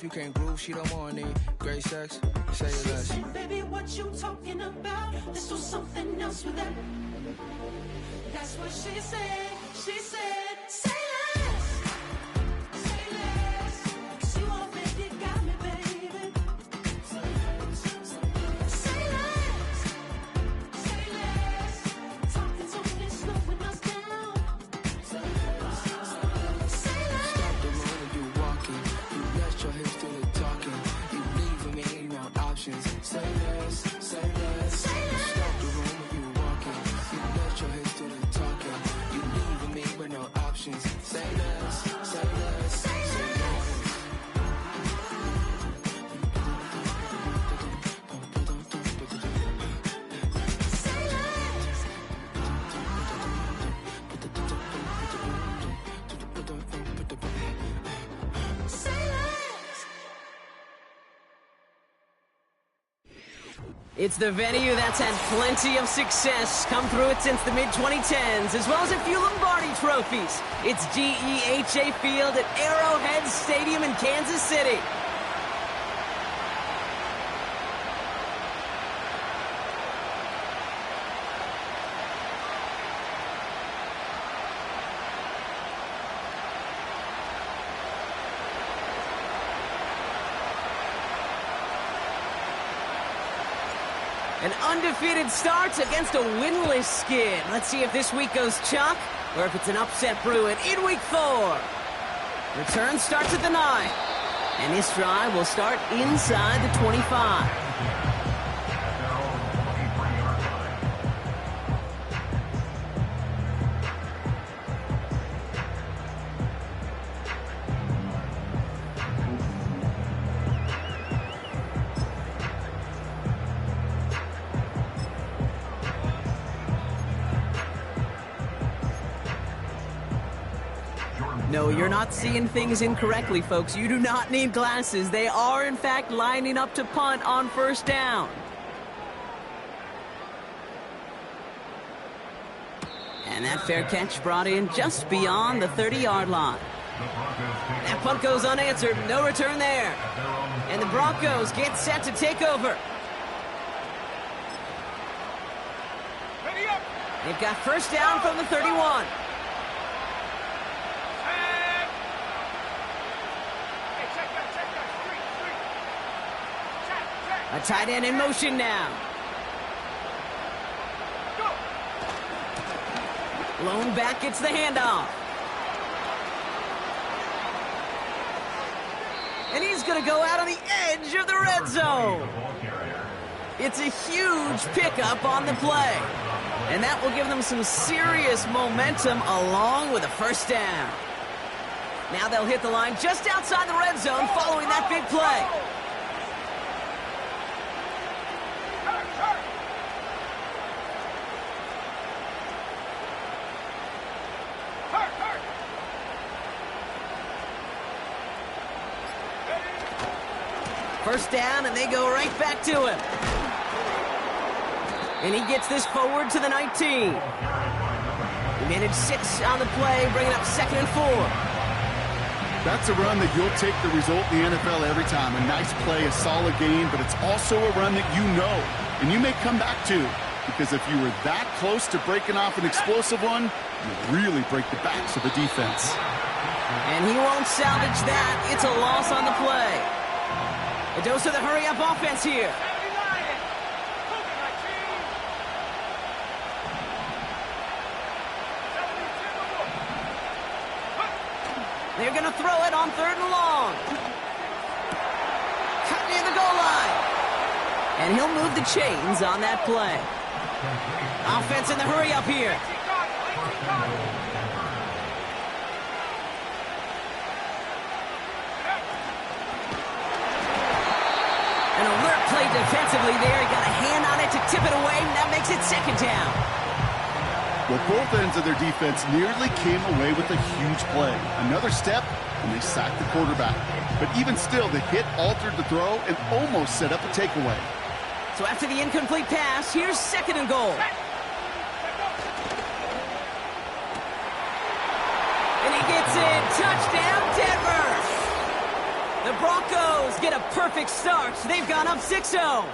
If you can't groove, she don't want it. Great sex, say less. She said, baby, what you talking about? Let's do something else with that. That's what she said. She said, say less. Say less. 'Cause you already got me, baby. Say less. Say less. Talking's only slowing us down. Say less. Say less. Stop the room when you walking. You let your hips do the talking. You leaving me no options. Say less, say less. Say less. Stop the room when you walking. You let your hips do the talking. You leaving me with no options. Say less, say less, say less. It's the venue that's had plenty of success come through it since the mid-2010s, as well as a few Lombardi trophies. It's GEHA Field at Arrowhead Stadium in Kansas City. An undefeated start against a winless skid. Let's see if this week goes chalk or if it's an upset brewing in week 4. Return starts at the 9. And this drive will start inside the 25. No, you're not seeing things incorrectly, folks. You do not need glasses. They are, in fact, lining up to punt on first down. And that fair catch brought in just beyond the 30-yard line. That punt goes unanswered. No return there. And the Broncos get set to take over. They've got first down from the 31. A tight end in motion now. Lone back gets the handoff. And he's going to go out on the edge of the red zone. It's a huge pickup on the play. And that will give them some serious momentum along with a first down. Now they'll hit the line just outside the red zone following that big play. First down, and they go right back to him. And he gets this forward to the 19. He managed 6 on the play, bringing up 2nd and 4. That's a run that you'll take the result in the NFL every time. A nice play, a solid game, but it's also a run that you know, and you may come back to. Because if you were that close to breaking off an explosive one, you really break the backs of the defense. And he won't salvage that. It's a loss on the play. A dose of the hurry-up offense here. They're going to throw it on 3rd and long. Cut near the goal line. And he'll move the chains on that play. Offense in the hurry-up here. An alert play defensively there. He got a hand on it to tip it away, and that makes it 2nd down. Well, both ends of their defense nearly came away with a huge play. Another step, and they sacked the quarterback. But even still, the hit altered the throw and almost set up a takeaway. So after the incomplete pass, here's 2nd and goal. And he gets it. Touchdown, Denver. The Broncos get a perfect start. They've gone up 6-0.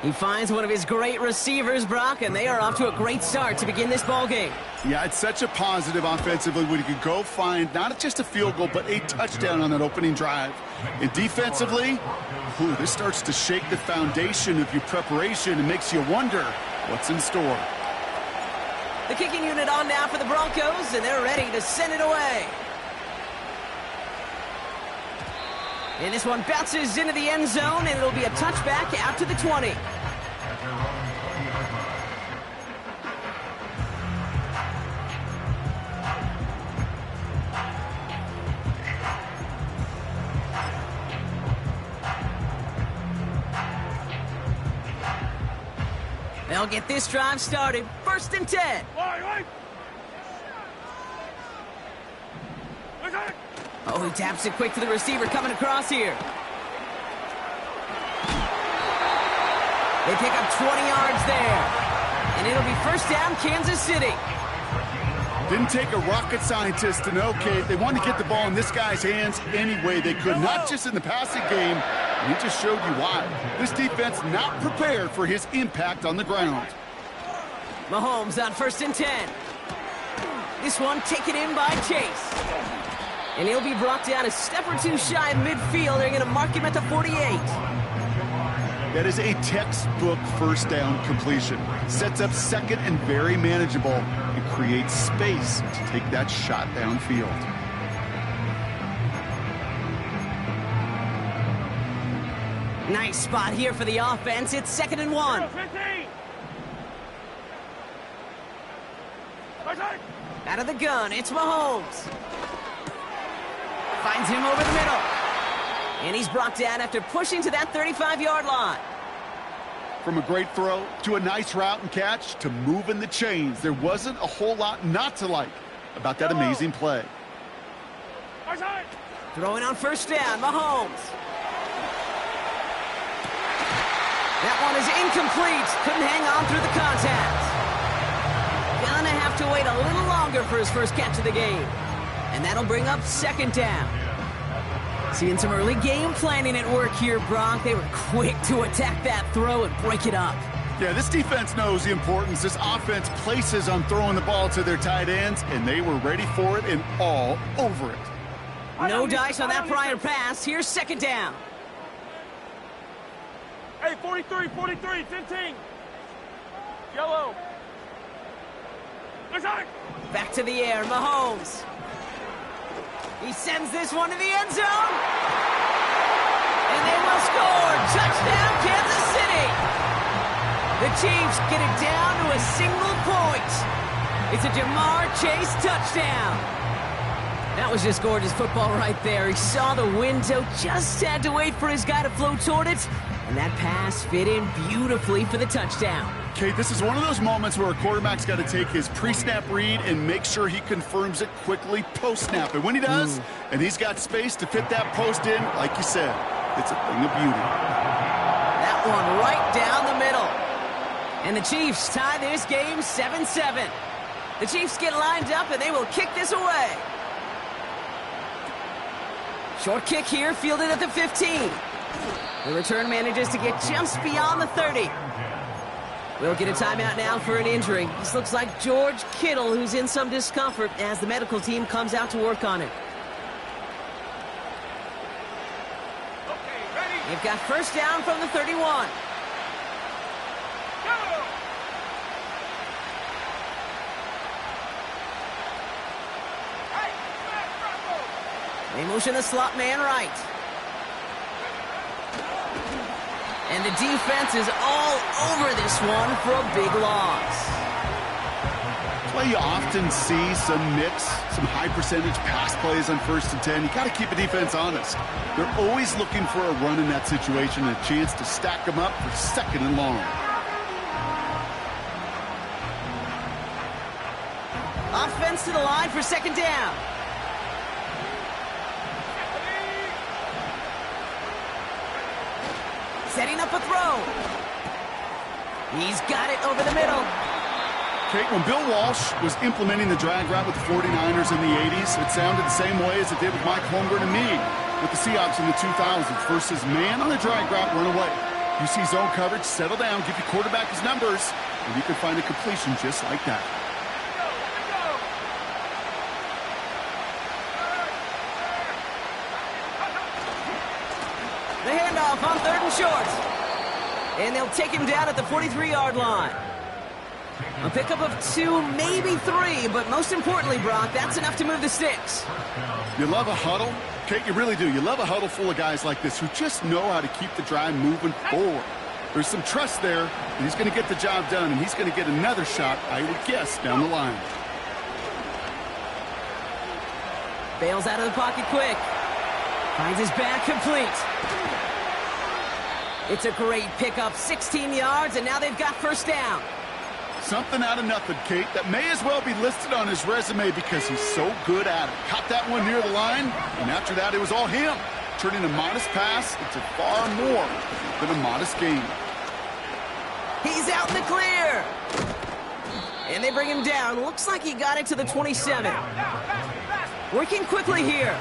He finds one of his great receivers, Brock, and they are off to a great start to begin this ball game. Yeah, it's such a positive offensively when you can go find not just a field goal, but a touchdown on that opening drive. And defensively, this starts to shake the foundation of your preparation and makes you wonder what's in store. The kicking unit on now for the Broncos, and they're ready to send it away. And this one bounces into the end zone, and it'll be a touchback out to the 20. They'll get this drive started. 1st and 10. Oh, he taps it quick to the receiver coming across here. They pick up 20 yards there. And it'll be 1st down, Kansas City. Didn't take a rocket scientist to know, Kate. They wanted to get the ball in this guy's hands any way they could, not just in the passing game. He just showed you why. This defense not prepared for his impact on the ground. Mahomes on 1st and 10. This one taken in by Chase. And he'll be brought down a step or two shy of midfield. They're going to mark him at the 48. That is a textbook 1st down completion. Sets up 2nd and very manageable and creates space to take that shot downfield. Nice spot here for the offense. It's 2nd and 1. Out of the gun, it's Mahomes. Finds him over the middle. And he's brought down after pushing to that 35-yard line. From a great throw to a nice route and catch to moving the chains, there wasn't a whole lot not to like about that amazing play. Throwing on 1st down, Mahomes. That one is incomplete. Couldn't hang on through the contact. Gonna have to wait a little longer for his first catch of the game. And that'll bring up 2nd down. Seeing some early game planning at work here, Brock. They were quick to attack that throw and break it up. Yeah, this defense knows the importance this offense places on throwing the ball to their tight ends, and they were ready for it and all over it. No dice on that prior pass. Here's 2nd down. Hey, 43, 10-10. Yellow. Back to the air, Mahomes. He sends this one to the end zone. And they will score. Touchdown, Kansas City. The Chiefs get it down to a single point. It's a Jamar Chase touchdown. That was just gorgeous football right there. He saw the window, just had to wait for his guy to flow toward it. And that pass fit in beautifully for the touchdown. Kate, this is one of those moments where a quarterback's got to take his pre-snap read and make sure he confirms it quickly post-snap. And when he does, and he's got space to fit that post in, like you said, it's a thing of beauty. That one right down the middle. And the Chiefs tie this game 7-7. The Chiefs get lined up, and they will kick this away. Short kick here, fielded at the 15. The return manages to get just beyond the 30. We'll get a timeout now for an injury. This looks like George Kittle, who's in some discomfort as the medical team comes out to work on it. They've got 1st down from the 31. They motion the slot man right. And the defense is all over this one for a big loss. That's why you often see some mix, some high-percentage pass plays on 1st and 10. You got to keep the defense honest. They're always looking for a run in that situation and a chance to stack them up for 2nd and long. Offense to the line for 2nd down. Setting up a throw. He's got it over the middle. Kate, when Bill Walsh was implementing the drag route with the 49ers in the 80s, it sounded the same way as it did with Mike Holmgren and me. with the Seahawks in the 2000s versus man on a drag route run away. You see zone coverage, settle down, give your quarterback his numbers, and you can find a completion just like that. The handoff on 3rd and short. And they'll take him down at the 43-yard line. A pickup of 2, maybe 3, but most importantly, Brock, that's enough to move the sticks. You love a huddle? Kate, you really do. You love a huddle full of guys like this who just know how to keep the drive moving forward. There's some trust there, and he's going to get the job done, and he's going to get another shot, I would guess, down the line. Bails out of the pocket quick. Finds his back complete. It's a great pickup, 16 yards, and now they've got first down. Something out of nothing, Kate, that may as well be listed on his resume because he's so good at it. Caught that one near the line, and after that, it was all him. Turning a modest pass into far more than a modest gain. He's out in the clear. And they bring him down. Looks like he got it to the 27. Working quickly here.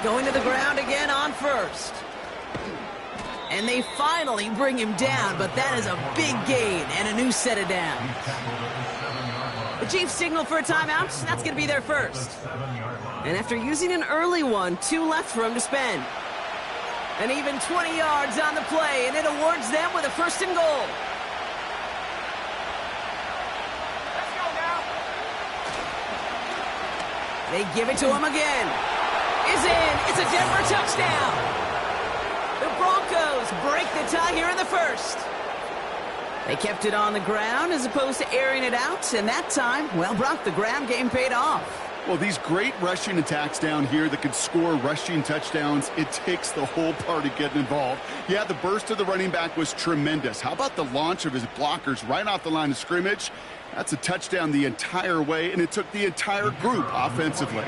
Going to the ground again on 1st. And they finally bring him down, but that is a big gain and a new set of downs. The Chiefs signal for a timeout. That's going to be their first. And after using an early one, 2 left for him to spend. And even 20 yards on the play, and it awards them with a 1st and goal. They give it to him again. Is in. It's a Denver touchdown. The Broncos break the tie here in the 1st. They kept it on the ground as opposed to airing it out, and that time, well, Brock, the ground game paid off. Well, these great rushing attacks down here that can score rushing touchdowns, it takes the whole party getting involved. Yeah, the burst of the running back was tremendous. How about the launch of his blockers right off the line of scrimmage? That's a touchdown the entire way, and it took the entire group offensively.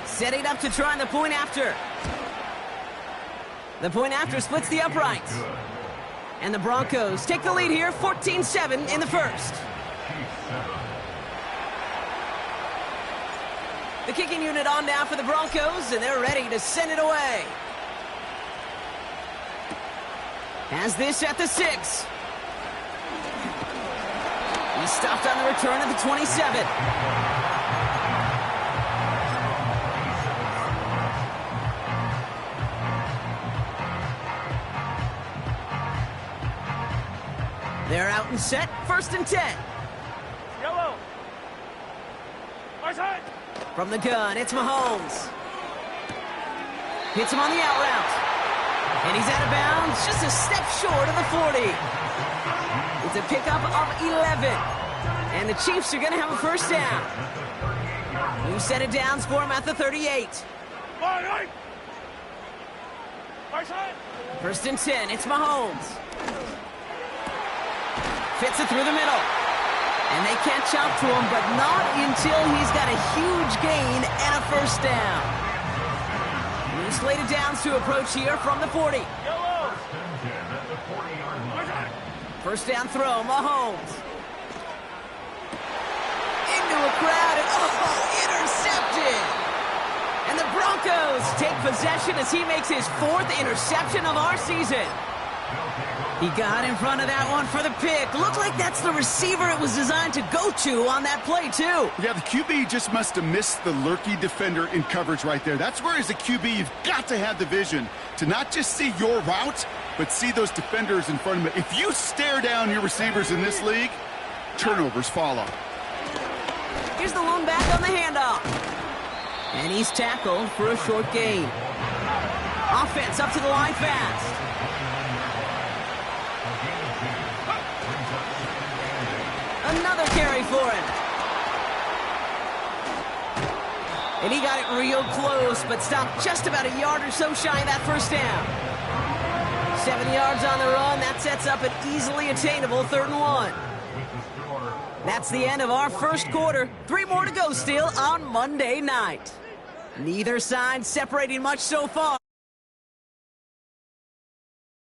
Setting up to try the point after. The point after splits the uprights. And the Broncos take the lead here, 14-7 in the 1st. The kicking unit on now for the Broncos, and they're ready to send it away. Has this at the 6. He stopped on the return at the 27. They're out and set, 1st and 10. Yellow. My side. From the gun, it's Mahomes. Hits him on the out route. And he's out of bounds, just a step short of the 40. It's a pickup of 11. And the Chiefs are going to have a 1st down. New set of downs for him at the 38. My side. 1st and 10, it's Mahomes. Fits it through the middle. And they catch up to him, but not until he's got a huge gain and a 1st down. New slated downs to approach here from the 40. Yellow. 1st down throw, Mahomes. Into a crowd, and intercepted! And the Broncos take possession as he makes his 4th interception of our season. He got in front of that one for the pick. Looked like that's the receiver it was designed to go to on that play, too. Yeah, the QB just must have missed the lurky defender in coverage right there. That's where, as a QB, you've got to have the vision to not just see your route, but see those defenders in front of it. If you stare down your receivers in this league, turnovers follow. Here's the lone back on the handoff. And he's tackled for a short gain. Offense up to the line fast. Another carry for him. And he got it real close, but stopped just about a yard or so shy of that 1st down. 7 yards on the run. That sets up an easily attainable 3rd and 1. That's the end of our first quarter. 3 more to go still on Monday night. Neither side separating much so far.